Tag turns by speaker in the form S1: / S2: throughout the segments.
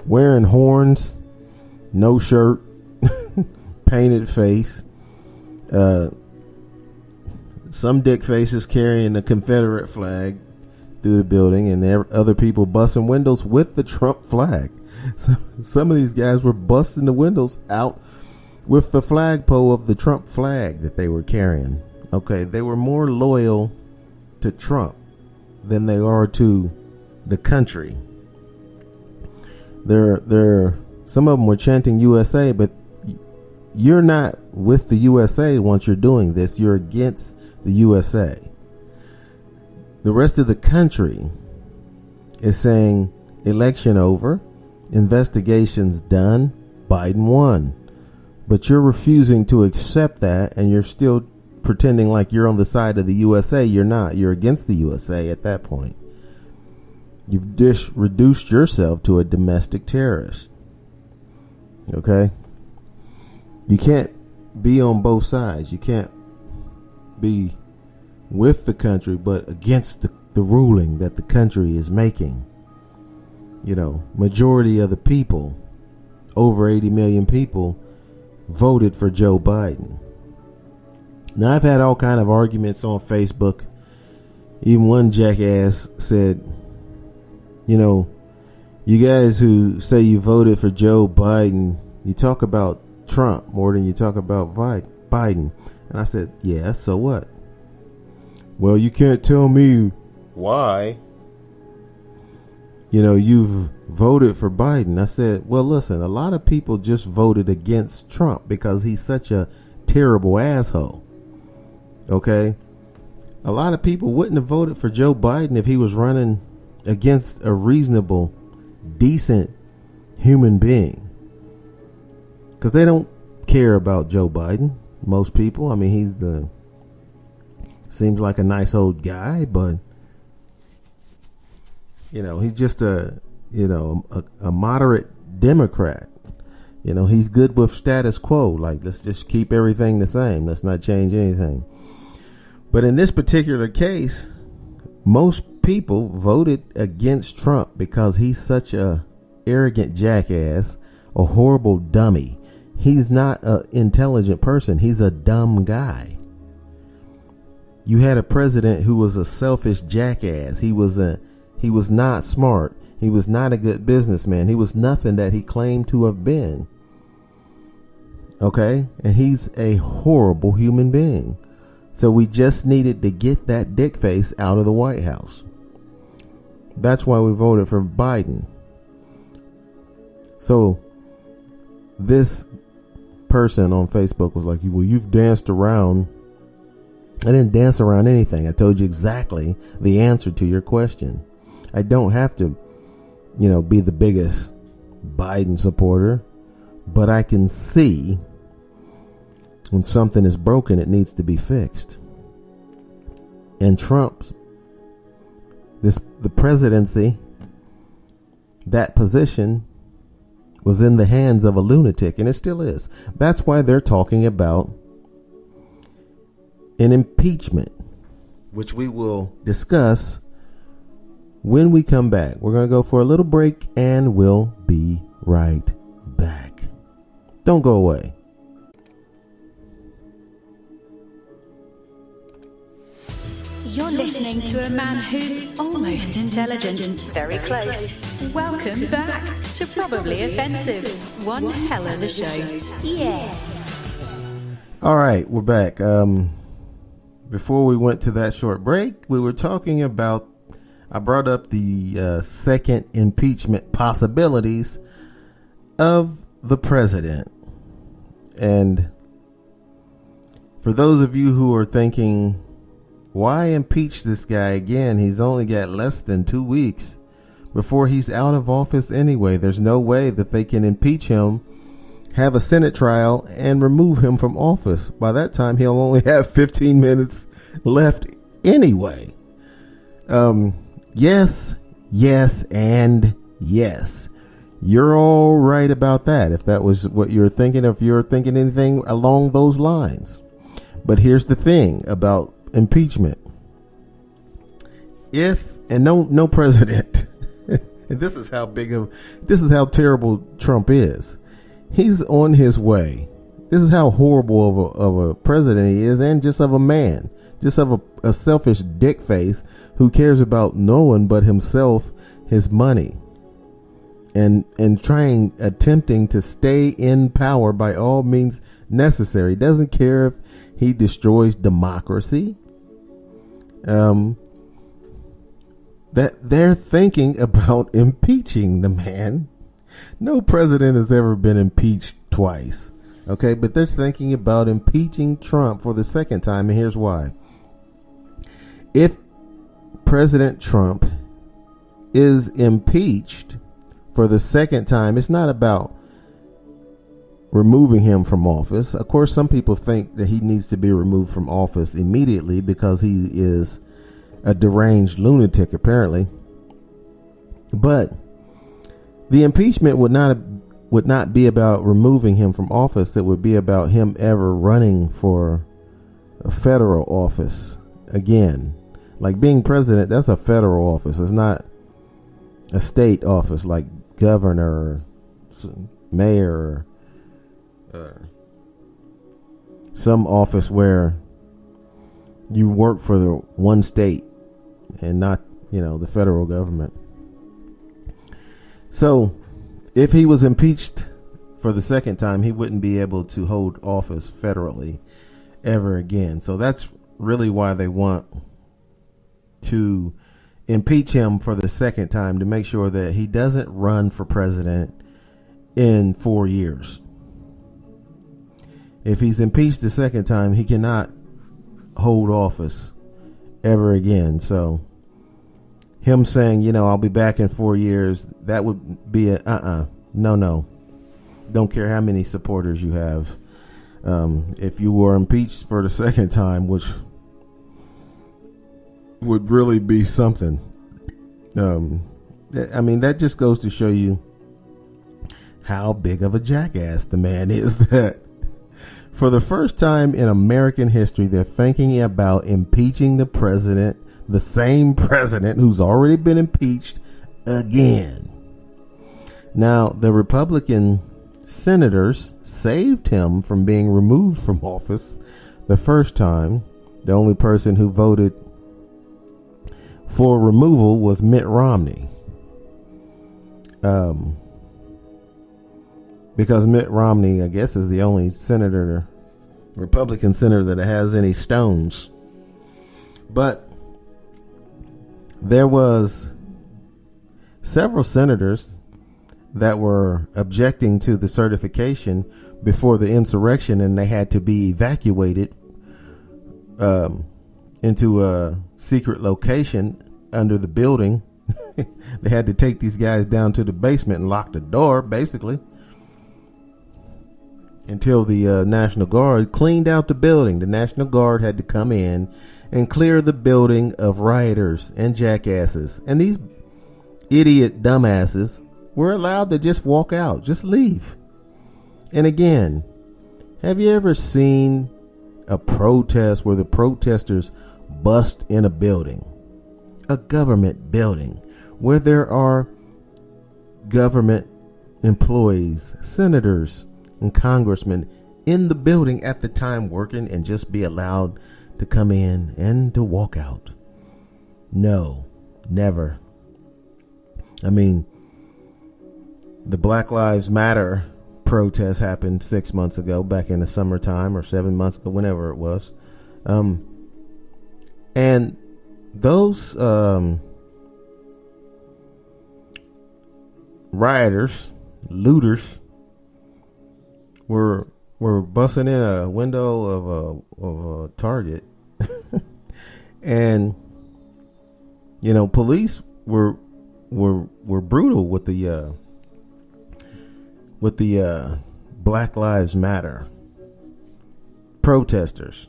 S1: wearing horns, no shirt, painted face. Some dick faces carrying the Confederate flag through the building, and other people busting windows with the Trump flag. So some of these guys were busting the windows out with the flagpole of the Trump flag that they were carrying. Okay, they were more loyal to Trump than they are to the country. Some of them were chanting USA, but you're not with the USA once you're doing this. You're against the USA. The rest of the country is saying election over, investigations done, Biden won. But you're refusing to accept that, and you're still pretending like you're on the side of the USA. You're not. You're against the USA at that point. You've reduced yourself to a domestic terrorist. Okay? You can't be on both sides. You can't be with the country but against the ruling that the country is making. Majority of the people, over 80 million people, voted for Joe Biden. Now, I've had all kind of arguments on Facebook. Even one jackass said, you guys who say you voted for Joe Biden, you talk about Trump more than you talk about Biden. And I said, yeah, so what? Well, you can't tell me why, you've voted for Biden. I said, well, listen, a lot of people just voted against Trump because he's such a terrible asshole. Okay? A lot of people wouldn't have voted for Joe Biden if he was running against a reasonable, decent human being. Because they don't care about Joe Biden. Most people. I mean, seems like a nice old guy, but he's just a moderate Democrat. He's good with status quo. Like, let's just keep everything the same. Let's not change anything. But in this particular case, most people voted against Trump because he's such a arrogant jackass, a horrible dummy. He's not an intelligent person. He's a dumb guy. You had a president who was a selfish jackass. He was not smart. He was not a good businessman. He was nothing that he claimed to have been. Okay? And he's a horrible human being. So we just needed to get that dick face out of the White House. That's why we voted for Biden. So this person on Facebook was like, well, you've danced around. I didn't dance around anything. I told you exactly the answer to your question. I don't have to, be the biggest Biden supporter, but I can see when something is broken, it needs to be fixed. And the presidency, that position was in the hands of a lunatic, and it still is. That's why they're talking about an impeachment, which we will discuss when we come back. We're going to go for a little break, and we'll be right back. Don't go away.
S2: You're listening to a man who's almost intelligent. Very close. Welcome back to Probably Offensive. One hell of a show. Yeah.
S1: All right, we're back. Before we went to that short break, we were talking about, I brought up the second impeachment possibilities of the president. And for those of you who are thinking, why impeach this guy again? He's only got less than 2 weeks before he's out of office anyway. There's no way that they can impeach him, have a Senate trial, and remove him from office. By that time, he'll only have 15 minutes left anyway. Yes, and yes. You're all right about that, if that was what you're thinking, if you're thinking anything along those lines. But here's the thing about impeachment. No president And this is how terrible Trump is. He's on his way. This is how horrible of a president he is, and just of a man, just of a selfish dick face who cares about no one but himself, his money, and attempting to stay in power by all means necessary. Doesn't care if he destroys democracy. That they're thinking about impeaching the man. No president has ever been impeached twice. Okay, but they're thinking about impeaching Trump for the second time, and here's why. If President Trump is impeached for the second time, it's not about removing him from office. Of course, some people think that he needs to be removed from office immediately because he is a deranged lunatic, apparently. But the impeachment would not be about removing him from office. It would be about him ever running for a federal office again. Like being president, that's a federal office. It's not a state office like governor, mayor, or some office where you work for the one state and not, the federal government. So if he was impeached for the second time, he wouldn't be able to hold office federally ever again. So that's really why they want to impeach him for the second time, to make sure that he doesn't run for president in 4 years. If he's impeached the second time, he cannot hold office ever again. So him saying, I'll be back in 4 years, that would be no. Don't care how many supporters you have. If you were impeached for the second time, which would really be something. That just goes to show you how big of a jackass the man is, that for the first time in American history, they're thinking about impeaching the president, the same president who's already been impeached again. Now, the Republican senators saved him from being removed from office the first time. The only person who voted for removal was Mitt Romney. Because Mitt Romney, I guess, is the only Republican senator that has any stones. But there was several senators that were objecting to the certification before the insurrection, and they had to be evacuated into a secret location under the building. They had to take these guys down to the basement and lock the door, basically, until the National Guard cleaned out the building. The National Guard had to come in and clear the building of rioters and jackasses. And these idiot dumbasses were allowed to just walk out, just leave. And again, have you ever seen a protest where the protesters bust in a building, a government building, where there are government employees, senators, and congressmen in the building at the time working, and just be allowed to come in and to walk out? No, never. The Black Lives Matter protest happened 6 months ago, back in the summertime, or 7 months ago, whenever it was. And those rioters, looters, were busting in a window of a Target, and police were brutal with the Black Lives Matter protesters.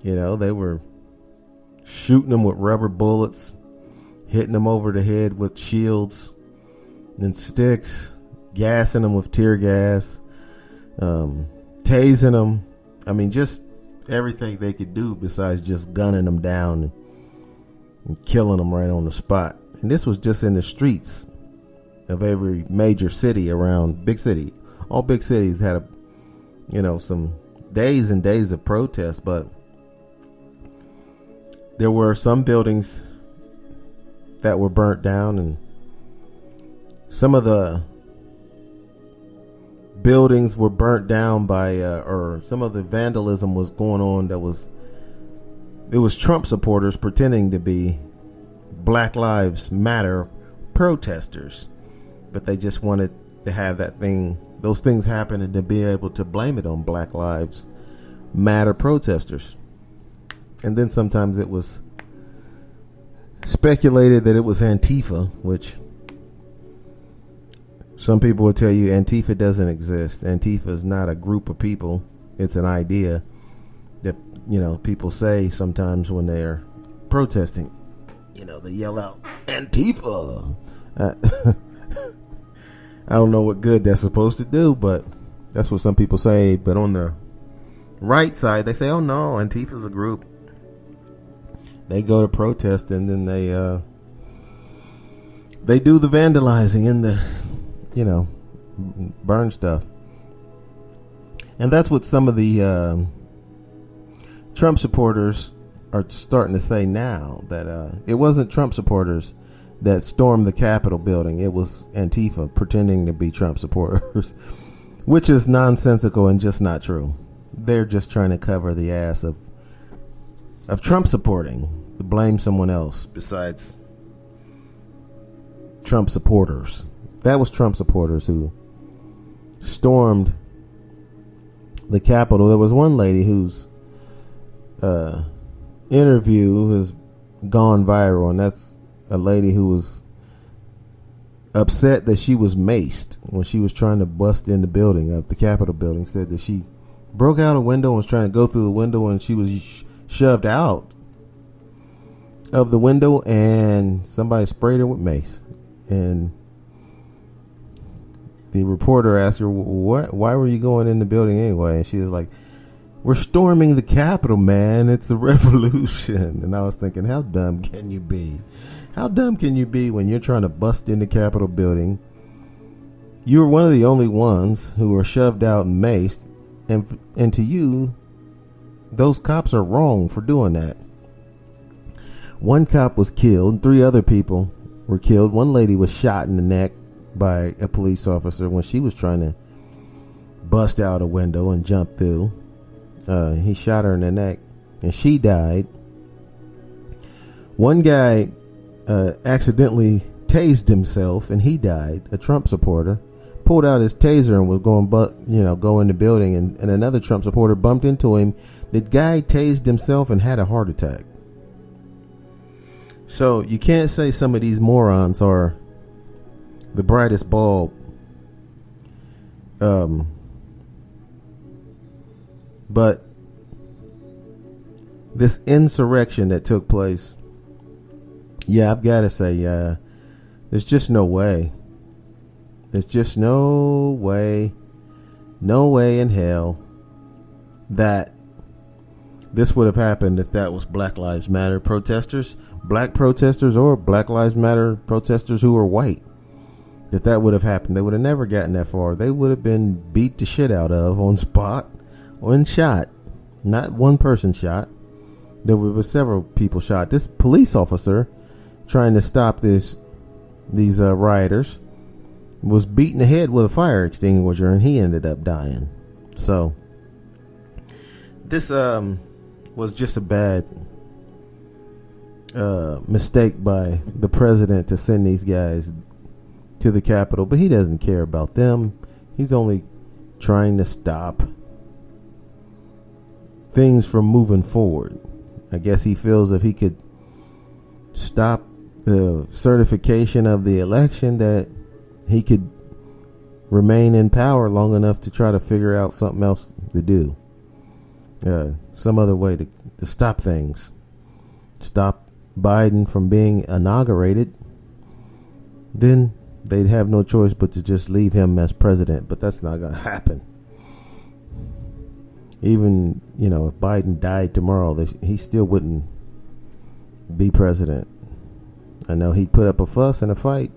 S1: They were shooting them with rubber bullets, hitting them over the head with shields and sticks, gassing them with tear gas, tasing them. Just everything they could do besides just gunning them down and killing them right on the spot. And this was just in the streets of every major city around big city. All big cities had some days and days of protests, but there were some buildings that were burnt down, and some of the buildings were burnt down by or some of the vandalism was going on it was Trump supporters pretending to be Black Lives Matter protesters, but they just wanted to have those things happen, and to be able to blame it on Black Lives Matter protesters. And then sometimes it was speculated that it was Antifa, which some people will tell you Antifa doesn't exist. Antifa is not a group of people. It's an idea that, people say sometimes when they're protesting. They yell out, Antifa. I don't know what good that's supposed to do, but that's what some people say. But on the right side, they say, oh no, Antifa's a group. They go to protest, and then they do the vandalizing and the, burn stuff. And that's what some of the Trump supporters are starting to say now, that it wasn't Trump supporters that stormed the Capitol building. It was Antifa pretending to be Trump supporters, which is nonsensical and just not true. They're just trying to cover the ass of Trump supporting, to blame someone else besides Trump supporters. That was Trump supporters who stormed the Capitol. There was one lady whose interview has gone viral, and that's a lady who was upset that she was maced when she was trying to bust in the building of the Capitol building. Said that she broke out a window and was trying to go through the window, and she was shoved out of the window, and somebody sprayed her with mace. And the reporter asked her, why were you going in the building anyway? And she was like, we're storming the Capitol, man. It's a revolution. And I was thinking, how dumb can you be? How dumb can you be when you're trying to bust in the Capitol building? You're one of the only ones who were shoved out and maced. And to you, those cops are wrong for doing that. One cop was killed. 3 other people were killed. One lady was shot in the neck by a police officer when she was trying to bust out a window and jump through. He shot her in the neck and she died. One guy accidentally tased himself and he died. A Trump supporter pulled out his taser and was going go in the building, and another Trump supporter bumped into him. The guy tased himself and had a heart attack. So you can't say some of these morons are the brightest bulb. But this insurrection that took place, I've got to say, there's just no way. There's just no way in hell that this would have happened if that was Black Lives Matter protesters, black protesters, or Black Lives Matter protesters who were white. That would have happened. They would have never gotten that far. They would have been beat the shit out of on spot and shot. Not one person shot. There were several people shot. This police officer trying to stop these rioters was beat in the head with a fire extinguisher, and he ended up dying. So this was just a bad mistake by the president to send these guys to the Capitol, but he doesn't care about them. He's only trying to stop things from moving forward. I guess he feels if he could stop the certification of the election, that he could remain in power long enough to try to figure out something else to do. Some other way to stop things. Stop Biden from being inaugurated. Then they'd have no choice but to just leave him as president. But that's not going to happen. Even, if Biden died tomorrow, he still wouldn't be president. I know he put up a fuss and a fight.